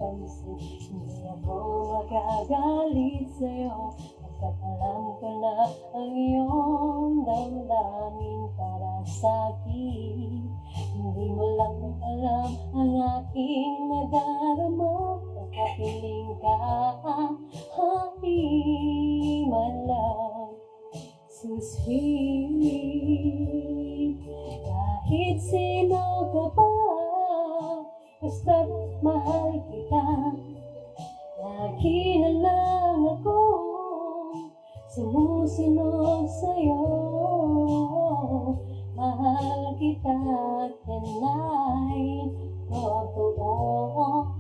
mapapansin. Hindi ako magagalit sa'yo, pagkat alam ko na ang iyong damdamin para sa'kin. Hindi mo lang alam ang aking nadarama, pagkapiling ka, honey, my love, so sweet. Kahit sino ka pa, basta't mahal kita, lagi na lang akong sumusunod sa'yo. Mahal kita at yan ay totoo.